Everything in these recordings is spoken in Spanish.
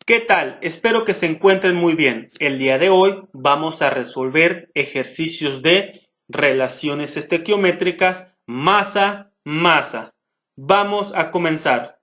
¿Qué tal? Espero que se encuentren muy bien. El día de hoy vamos a resolver ejercicios de relaciones estequiométricas masa-masa. Vamos a comenzar.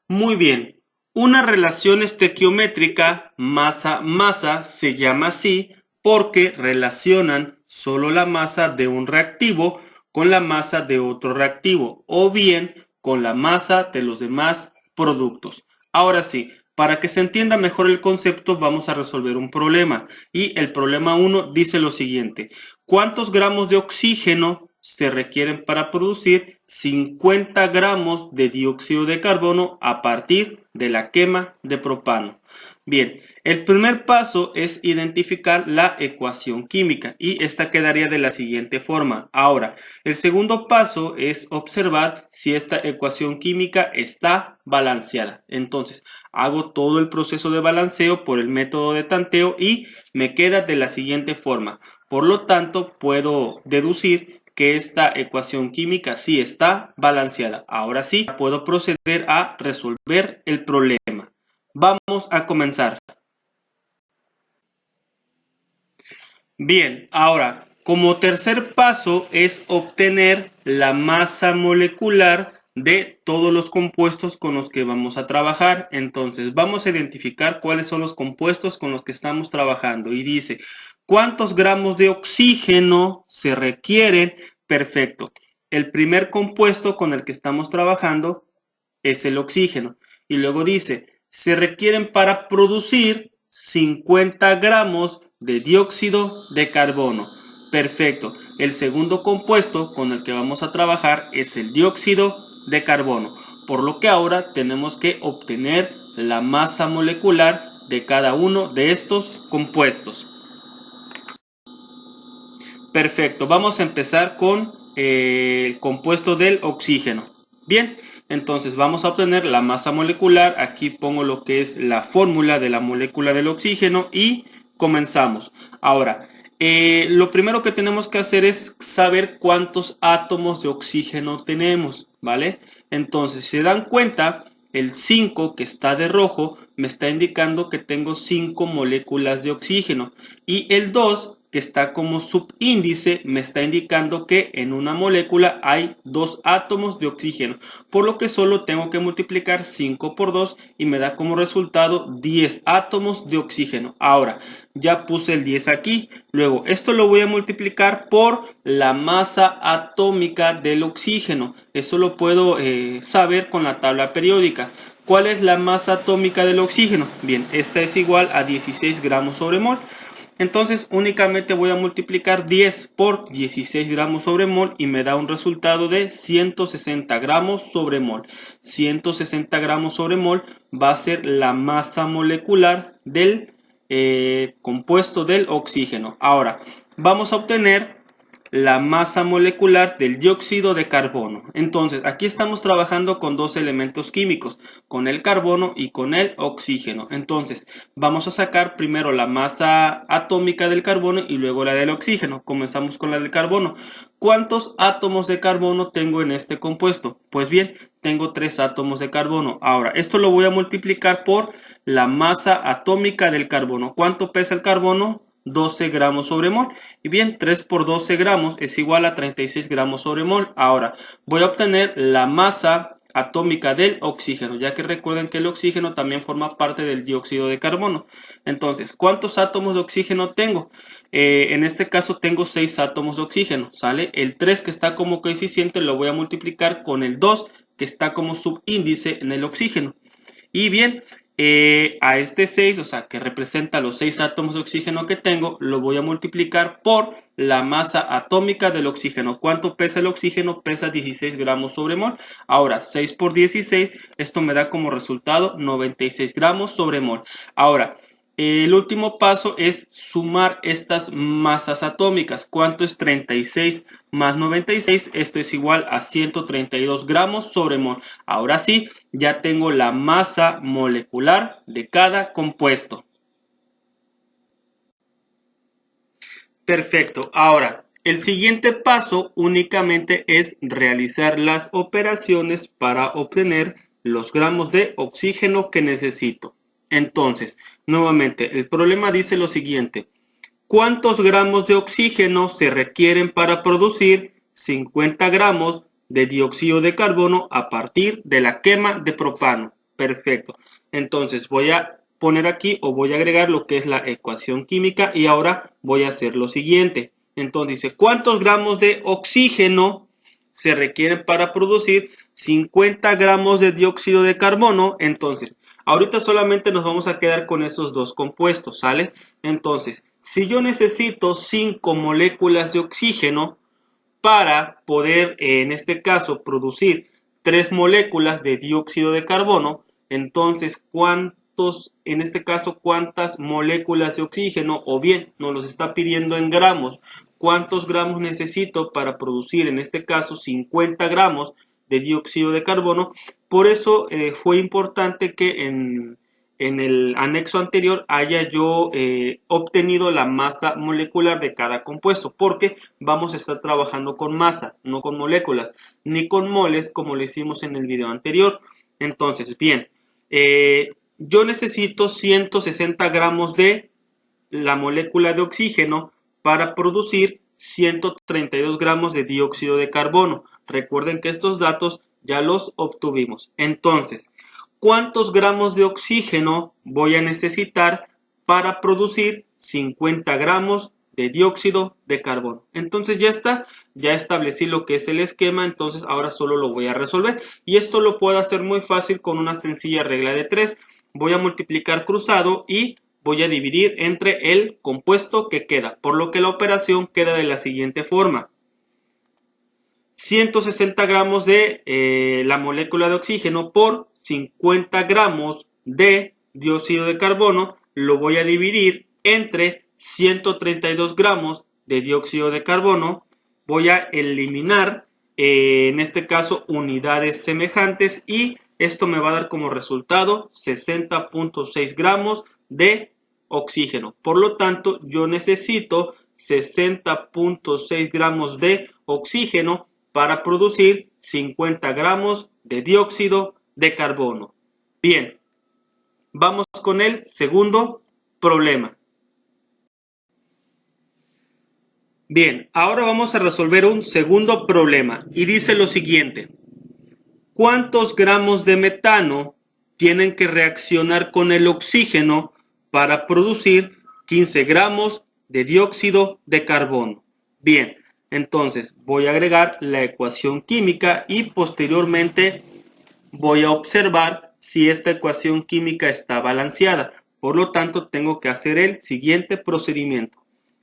Muy bien. Una relación estequiométrica masa-masa se llama así porque relacionan solo la masa de un reactivo con la masa de otro reactivo o bien con la masa de los demás productos. Ahora sí, para que se entienda mejor el concepto vamos a resolver un problema y el problema 1 dice lo siguiente: ¿cuántos gramos de oxígeno se requieren para producir 50 gramos de dióxido de carbono a partir de la quema de propano? Bien, el primer paso es identificar la ecuación química y esta quedaría de la siguiente forma. Ahora, el segundo paso es observar si esta ecuación química está balanceada. Entonces, hago todo el proceso de balanceo por el método de tanteo y me queda de la siguiente forma. Por lo tanto, puedo deducir que esta ecuación química sí está balanceada. Ahora sí, puedo proceder a resolver el problema. Vamos a comenzar. Bien, ahora, como tercer paso es obtener la masa molecular de todos los compuestos con los que vamos a trabajar. Entonces, vamos a identificar cuáles son los compuestos con los que estamos trabajando. Y dice, ¿cuántos gramos de oxígeno se requieren? Perfecto. El primer compuesto con el que estamos trabajando es el oxígeno. Y luego dice, se requieren para producir 50 gramos de dióxido de carbono. Perfecto. El segundo compuesto con el que vamos a trabajar es el dióxido de carbono. Por lo que ahora tenemos que obtener la masa molecular de cada uno de estos compuestos. Perfecto. Vamos a empezar con el compuesto del oxígeno. Bien, entonces vamos a obtener la masa molecular. Aquí pongo lo que es la fórmula de la molécula del oxígeno y comenzamos. Ahora, lo primero que tenemos que hacer es saber cuántos átomos de oxígeno tenemos, ¿vale? Entonces, si se dan cuenta, el 5 que está de rojo me está indicando que tengo 5 moléculas de oxígeno y el 2 que está como subíndice me está indicando que en una molécula hay 2 átomos de oxígeno, por lo que solo tengo que multiplicar 5 por 2 y me da como resultado 10 átomos de oxígeno. Ahora, ya puse el 10 aquí, luego esto lo voy a multiplicar por la masa atómica del oxígeno. Eso lo puedo saber con la tabla periódica. ¿Cuál es la masa atómica del oxígeno? Bien, esta es igual a 16 gramos sobre mol. Entonces únicamente voy a multiplicar 10 por 16 gramos sobre mol y me da un resultado de 160 gramos sobre mol. 160 gramos sobre mol va a ser la masa molecular del compuesto del oxígeno. Ahora vamos a obtener la masa molecular del dióxido de carbono. Entonces, aquí estamos trabajando con dos elementos químicos, con el carbono y con el oxígeno. Entonces, vamos a sacar primero la masa atómica del carbono y luego la del oxígeno. Comenzamos con la del carbono. ¿Cuántos átomos de carbono tengo en este compuesto? Pues bien, tengo 3 átomos de carbono. Ahora, esto lo voy a multiplicar por la masa atómica del carbono. ¿Cuánto pesa el carbono? 12 gramos sobre mol. Y bien, 3 por 12 gramos es igual a 36 gramos sobre mol. Ahora voy a obtener la masa atómica del oxígeno, ya que recuerden que el oxígeno también forma parte del dióxido de carbono. Entonces, ¿cuántos átomos de oxígeno tengo? En este caso tengo 6 átomos de oxígeno, ¿sale? El 3 que está como coeficiente lo voy a multiplicar con el 2 que está como subíndice en el oxígeno. Y bien, a este 6, o sea, que representa los 6 átomos de oxígeno que tengo, lo voy a multiplicar por la masa atómica del oxígeno. ¿Cuánto pesa el oxígeno? Pesa 16 gramos sobre mol. Ahora, 6 por 16, esto me da como resultado 96 gramos sobre mol. Ahora, el último paso es sumar estas masas atómicas. ¿Cuánto es 36 más 96? Esto es igual a 132 gramos sobre mol. Ahora sí, ya tengo la masa molecular de cada compuesto. Perfecto. Ahora, el siguiente paso únicamente es realizar las operaciones para obtener los gramos de oxígeno que necesito. Entonces, nuevamente, el problema dice lo siguiente. ¿Cuántos gramos de oxígeno se requieren para producir 50 gramos de dióxido de carbono a partir de la quema de propano? Perfecto. Entonces voy a poner aquí o voy a agregar lo que es la ecuación química y ahora voy a hacer lo siguiente. Entonces dice, ¿cuántos gramos de oxígeno se requieren para producir 50 gramos de dióxido de carbono? Entonces, ahorita solamente nos vamos a quedar con esos dos compuestos, ¿sale? Entonces, si yo necesito 5 moléculas de oxígeno para poder, en este caso, producir 3 moléculas de dióxido de carbono, entonces, en este caso, cuántas moléculas de oxígeno, o bien, nos los está pidiendo en gramos, cuántos gramos necesito para producir, en este caso, 50 gramos de dióxido de carbono. Por eso fue importante que en el anexo anterior haya yo obtenido la masa molecular de cada compuesto, porque vamos a estar trabajando con masa, no con moléculas, ni con moles como lo hicimos en el video anterior. Entonces, bien, yo necesito 160 gramos de la molécula de oxígeno para producir 132 gramos de dióxido de carbono. Recuerden que estos datos ya los obtuvimos. Entonces, ¿cuántos gramos de oxígeno voy a necesitar para producir 50 gramos de dióxido de carbono? Entonces ya está, ya establecí lo que es el esquema, entonces ahora solo lo voy a resolver. Y esto lo puedo hacer muy fácil con una sencilla regla de 3. Voy a multiplicar cruzado y voy a dividir entre el compuesto que queda, por lo que la operación queda de la siguiente forma. 160 gramos de la molécula de oxígeno por 50 gramos de dióxido de carbono lo voy a dividir entre 132 gramos de dióxido de carbono. Voy a eliminar en este caso unidades semejantes y esto me va a dar como resultado 60.6 gramos de oxígeno. Por lo tanto, yo necesito 60.6 gramos de oxígeno para producir 50 gramos de dióxido de carbono. Bien, vamos con el segundo problema. Bien, ahora vamos a resolver un segundo problema y dice lo siguiente. ¿Cuántos gramos de metano tienen que reaccionar con el oxígeno para producir 15 gramos de dióxido de carbono? Bien, entonces voy a agregar la ecuación química y posteriormente voy a observar si esta ecuación química está balanceada. Por lo tanto, tengo que hacer el siguiente procedimiento.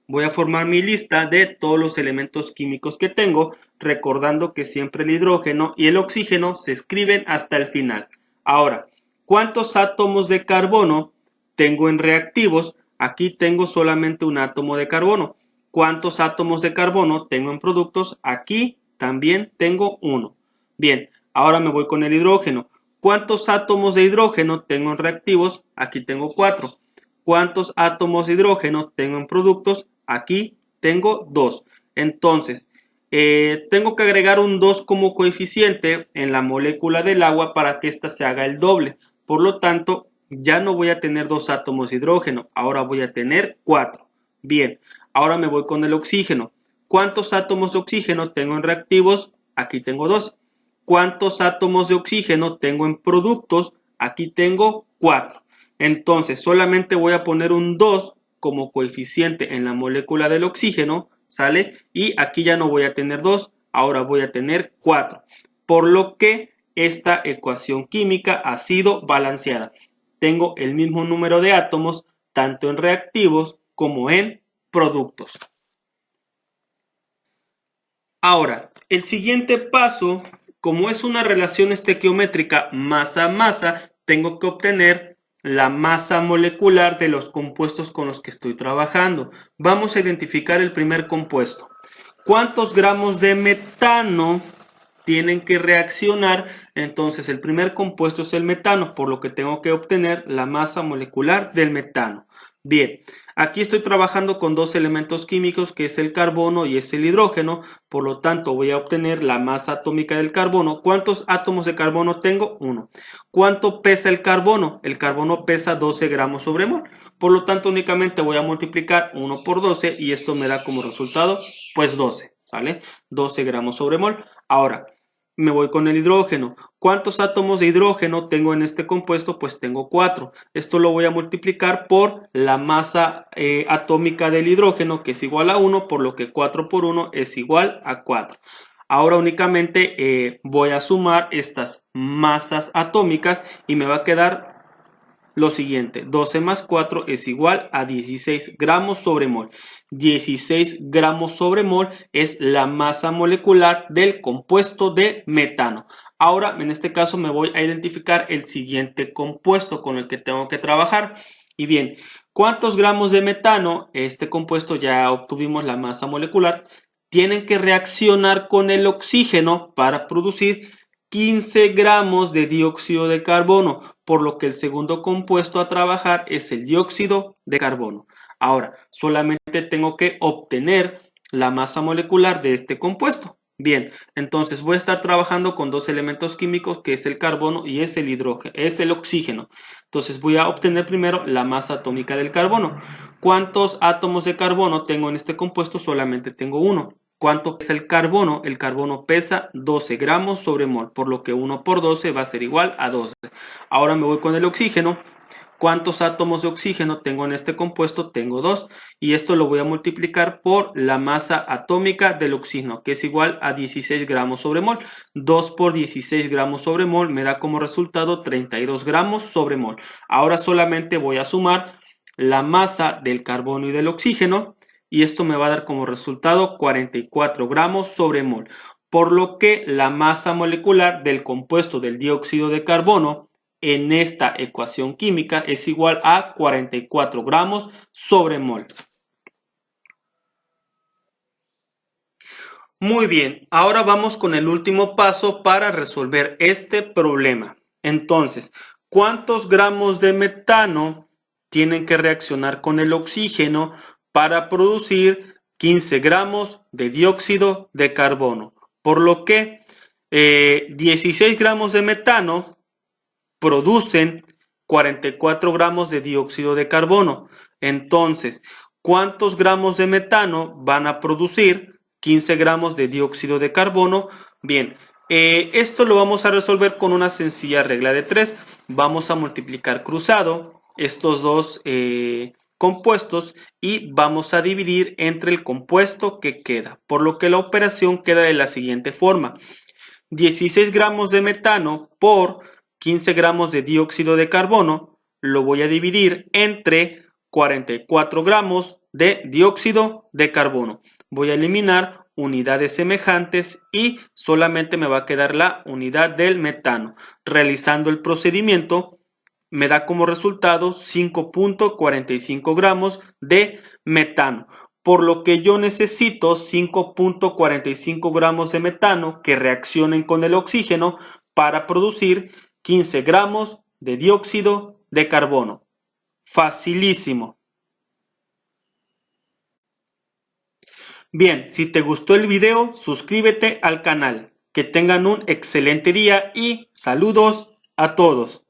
Voy a formar mi lista de todos los elementos químicos que tengo, recordando que siempre el hidrógeno y el oxígeno se escriben hasta el final. Ahora, ¿cuántos átomos de carbono tengo en reactivos? Aquí tengo solamente un átomo de carbono. ¿Cuántos átomos de carbono tengo en productos? Aquí también tengo uno. Bien, ahora me voy con el hidrógeno. ¿Cuántos átomos de hidrógeno tengo en reactivos? Aquí tengo 4. ¿Cuántos átomos de hidrógeno tengo en productos? Aquí tengo 2. Entonces, tengo que agregar un 2 como coeficiente en la molécula del agua para que ésta se haga el doble. Por lo tanto, ya no voy a tener 2 átomos de hidrógeno, ahora voy a tener 4. Bien, ahora me voy con el oxígeno. ¿Cuántos átomos de oxígeno tengo en reactivos? Aquí tengo 2. ¿Cuántos átomos de oxígeno tengo en productos? Aquí tengo 4. Entonces, solamente voy a poner un 2 como coeficiente en la molécula del oxígeno, ¿sale? Y aquí ya no voy a tener 2, ahora voy a tener 4. Por lo que esta ecuación química ha sido balanceada. Tengo el mismo número de átomos, tanto en reactivos como en productos. Ahora, el siguiente paso, como es una relación estequiométrica masa-masa, tengo que obtener la masa molecular de los compuestos con los que estoy trabajando. Vamos a identificar el primer compuesto. ¿Cuántos gramos de metano tienen que reaccionar? Entonces, el primer compuesto es el metano, por lo que tengo que obtener la masa molecular del metano. Bien, aquí estoy trabajando con dos elementos químicos que es el carbono y es el hidrógeno, por lo tanto voy a obtener la masa atómica del carbono. ¿Cuántos átomos de carbono tengo? 1. ¿Cuánto pesa el carbono? El carbono pesa 12 gramos sobre mol, por lo tanto únicamente voy a multiplicar 1 por 12 y esto me da como resultado pues 12, ¿sale? 12 gramos sobre mol. Ahora, me voy con el hidrógeno. ¿Cuántos átomos de hidrógeno tengo en este compuesto? Pues tengo 4. Esto lo voy a multiplicar por la masa atómica del hidrógeno, que es igual a 1, por lo que 4 por 1 es igual a 4. Ahora únicamente voy a sumar estas masas atómicas y me va a quedar lo siguiente: 12 más 4 es igual a 16 gramos sobre mol. 16 gramos sobre mol es la masa molecular del compuesto de metano. Ahora, en este caso, me voy a identificar el siguiente compuesto con el que tengo que trabajar. Y bien, ¿cuántos gramos de metano? Este compuesto ya obtuvimos la masa molecular. Tienen que reaccionar con el oxígeno para producir 15 gramos de dióxido de carbono, por lo que el segundo compuesto a trabajar es el dióxido de carbono. Ahora, solamente tengo que obtener la masa molecular de este compuesto. Bien, entonces voy a estar trabajando con dos elementos químicos que es el carbono y es el hidrógeno, es el oxígeno. Entonces voy a obtener primero la masa atómica del carbono. ¿Cuántos átomos de carbono tengo en este compuesto? Solamente tengo uno. ¿Cuánto pesa el carbono? El carbono pesa 12 gramos sobre mol, por lo que 1 por 12 va a ser igual a 12. Ahora me voy con el oxígeno. ¿Cuántos átomos de oxígeno tengo en este compuesto? Tengo 2. Y esto lo voy a multiplicar por la masa atómica del oxígeno, que es igual a 16 gramos sobre mol. 2 por 16 gramos sobre mol me da como resultado 32 gramos sobre mol. Ahora solamente voy a sumar la masa del carbono y del oxígeno, y esto me va a dar como resultado 44 gramos sobre mol, por lo que la masa molecular del compuesto del dióxido de carbono en esta ecuación química es igual a 44 gramos sobre mol. Muy bien, ahora vamos con el último paso para resolver este problema. Entonces, ¿cuántos gramos de metano tienen que reaccionar con el oxígeno para producir 15 gramos de dióxido de carbono? Por lo que 16 gramos de metano producen 44 gramos de dióxido de carbono. Entonces, ¿cuántos gramos de metano van a producir 15 gramos de dióxido de carbono? Bien, esto lo vamos a resolver con una sencilla regla de 3. Vamos a multiplicar cruzado estos dos compuestos y vamos a dividir entre el compuesto que queda, por lo que la operación queda de la siguiente forma: 16 gramos de metano por 15 gramos de dióxido de carbono lo voy a dividir entre 44 gramos de dióxido de carbono. Voy a eliminar unidades semejantes y solamente me va a quedar la unidad del metano. Realizando el procedimiento me da como resultado 5.45 gramos de metano, por lo que yo necesito 5.45 gramos de metano que reaccionen con el oxígeno para producir 15 gramos de dióxido de carbono. Facilísimo. Bien, si te gustó el video, suscríbete al canal. Que tengan un excelente día y saludos a todos.